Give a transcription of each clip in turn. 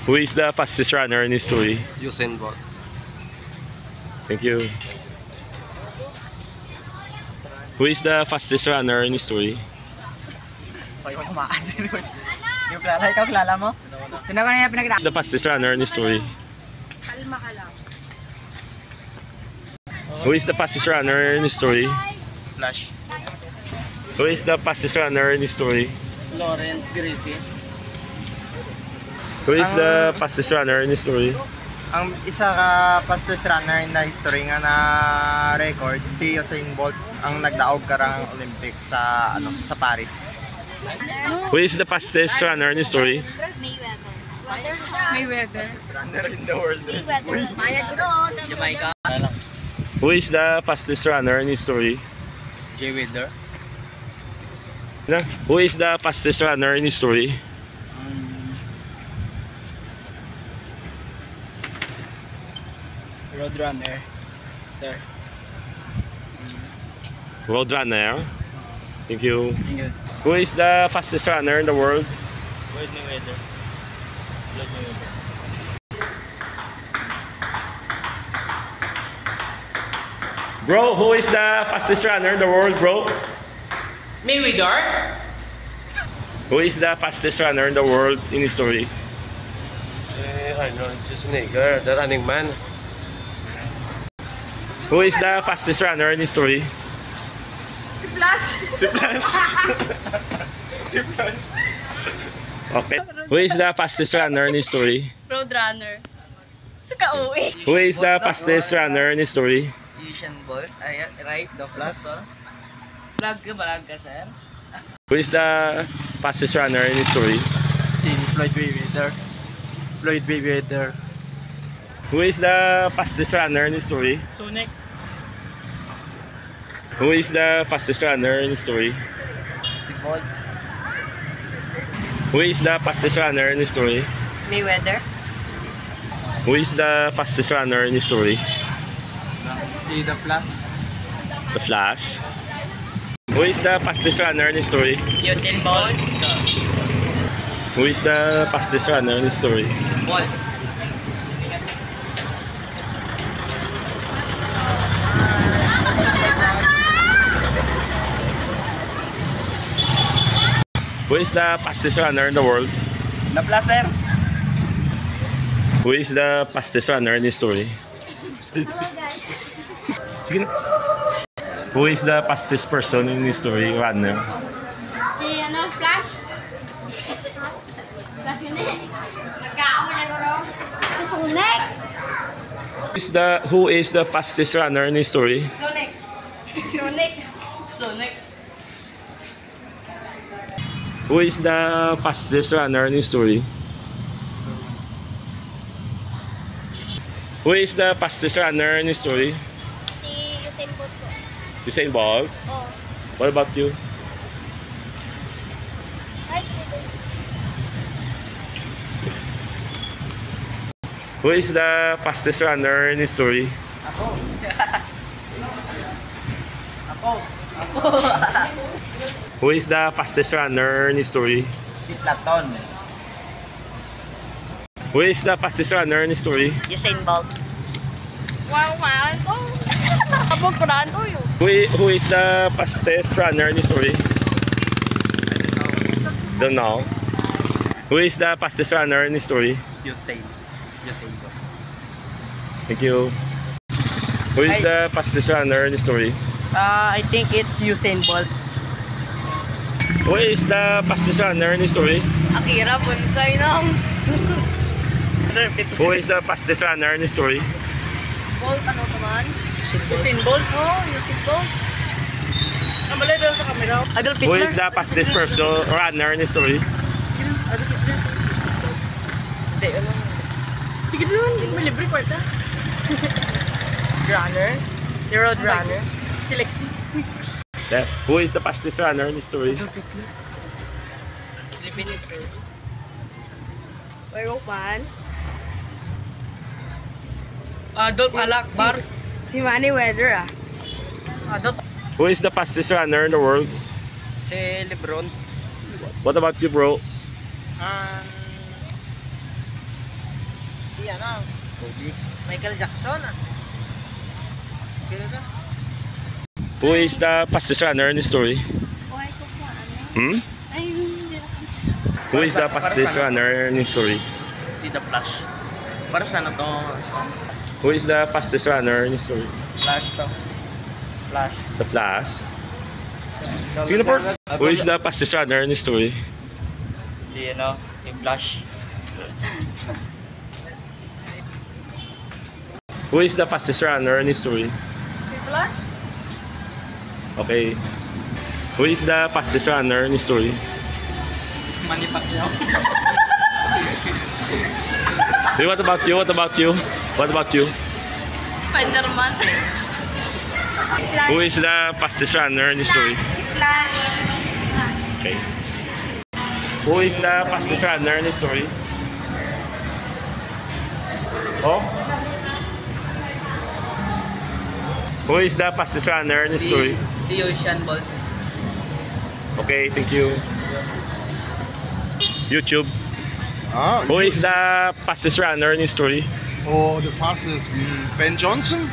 Who is the fastest runner in history? Usain Bolt. Thank you. Who is the fastest runner in history? Hoy, kumaan sino. Yung kilala, ikaw kilala mo? Sino ka na yung Who is the fastest runner in history? Kalma ka lang. Who is the fastest runner in history? Flash. Who is the fastest runner in history? Lawrence Griffith. Who is the fastest runner in history? Ang isa ka fastest runner in the history nga na record si Usain Bolt ang nagdaog karang Olympics sa sa Paris. Who is the fastest runner in history? Mayweather. Runner in the world. Jamaica. Who is the fastest runner in history? Mayweather. Who is the fastest runner in history? Roadrunner. Sir. Roadrunner. Thank you. Thank you. Who is the fastest runner in the world? Floyd Mayweather. Floyd Mayweather. Bro, who is the fastest runner in the world, bro? Mayweather? Who is the fastest runner in the world in history? Schwarzenegger, the running man. Who is the fastest runner in history? Si Flash. Si Flash. Okay. Who is the fastest runner in history? Roadrunner. Sa ka-uwi. Who is the fastest runner in history? Usain Bolt. Ay, right? The Flash. Vlog ka, sir? Who is the fastest runner in history? Floyd Mayweather. Floyd Mayweather. Who is the fastest runner in history? Sonic. Who is the fastest runner in history? Si Bolt. Who is the fastest runner in history? Mayweather. Who is the fastest runner in history? Si The Flash. The Flash. Who is the fastest runner in history? Usain Bolt. Who is the fastest runner in history? Bolt. Who is the fastest runner in the world? The Flash, sir. Who is the fastest runner in history? Sige na. Who is the fastest person in history runner? Si Flash. Flash yun eh. Nagkaawa na garo. Sonic. Who is the fastest runner in history? Sonic. Sonic. Sonic. Who is the fastest runner in history? Who is the fastest runner in history? Si Usain Bolt po. Usain Bolt. Oo. What about you? Right. Who is the fastest runner in history? Ako. Ako. Who is the fastest runner in history? Si Platon. Who is the fastest runner in history? Usain Bolt. Wow, man. Oh. Abog ko na ano yun. Who is the fastest runner in history? Don't know. Who is the fastest runner in history? Usain Bolt. Thank you. Who is the fastest runner in history? I think it's Usain Bolt. Who is the fastest runner in history? Akira Bonsai nang. Who is the fastest runner in history? Bolt ano naman? Usain Bolt. Oh, Usain Bolt. Nabalay daw sa camera. Adolf Hitler. Who is the fastest person runner in history? Adolf Hitler. Hindi, ano. Sige doon, may libre kwarta. Runner. The road runner. Si Lexi. Who is the fastest runner in history? Adolf Hitler. Philippines, sir. Where man? Adolf Alakbar. Si Manny Weather ah. Adolf. Who is the fastest runner in the world? Si Lebron. What about you, bro? Si ano? Kobe. Michael Jackson ah. Who is the fastest runner in history? Buhay ko po, ano? Hmm? Ay, hindi na. Who is the fastest runner in history? Si The Flash. Para sa ano to? Who is the fastest runner in history? Flash to. Flash. The Flash. Singapore. Who is the fastest runner in history? Si ano? Si Flash. Who is the fastest runner in history? Si Flash? Okay. Who is the fastest runner in history? Manny Pacquiao. Hey, what about you? What about you? What about you? Spider-Man. Who is the fastest runner in history? Si Flash. Okay. Who is the fastest runner in history? Oh? Who is the fastest runner in history? Si Usain Bolt. Okay, thank you. YouTube. Ah, Who is the fastest runner in history? Oh, the fastest, Ben Johnson?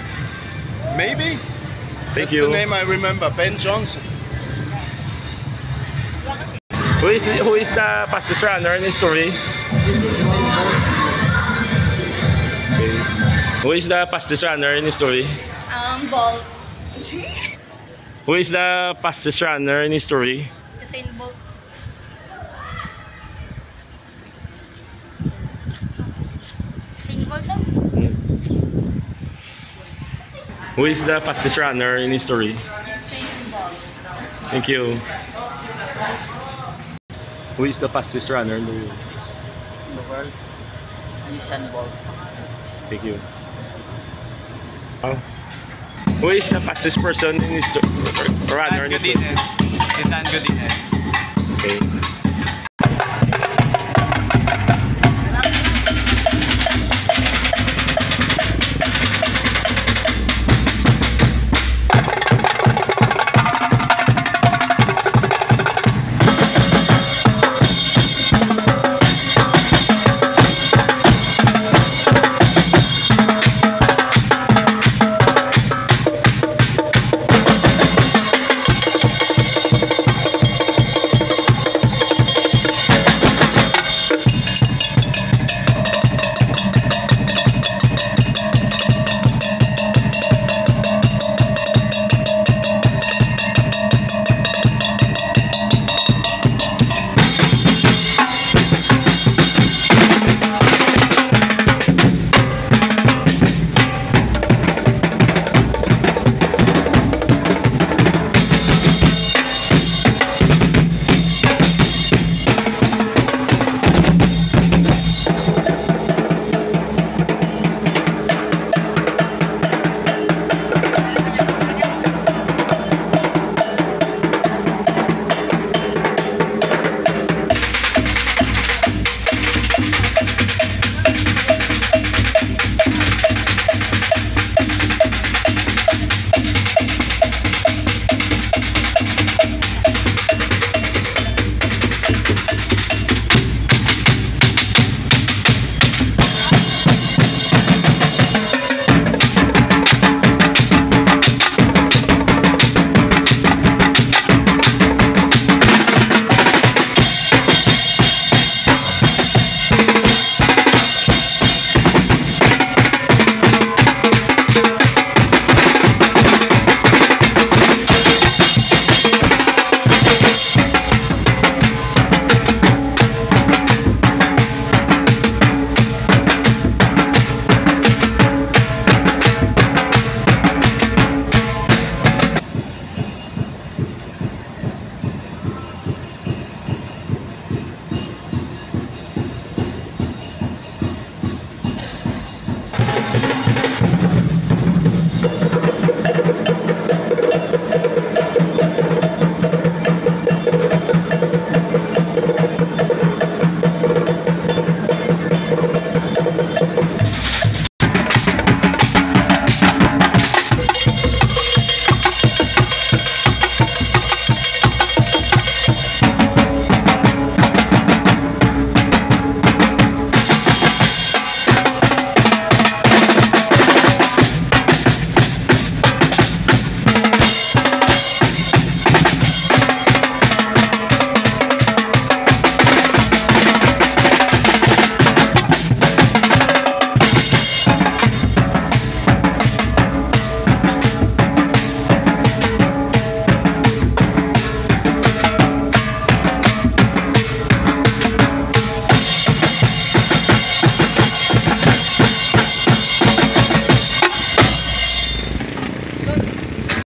Maybe? Thank That's you. the name I remember, Ben Johnson. Who is the fastest runner in history? Okay. Who is the fastest runner in history? Bolt. Who is the fastest runner in history? Usain Bolt. Usain Bolt daw? Who is the fastest runner in history? Usain Bolt. Thank you. Who is the fastest runner in the world? in the world. Usain Bolt. Thank you. Who is the fastest person in history? Runner in history? Si Dan Godinez.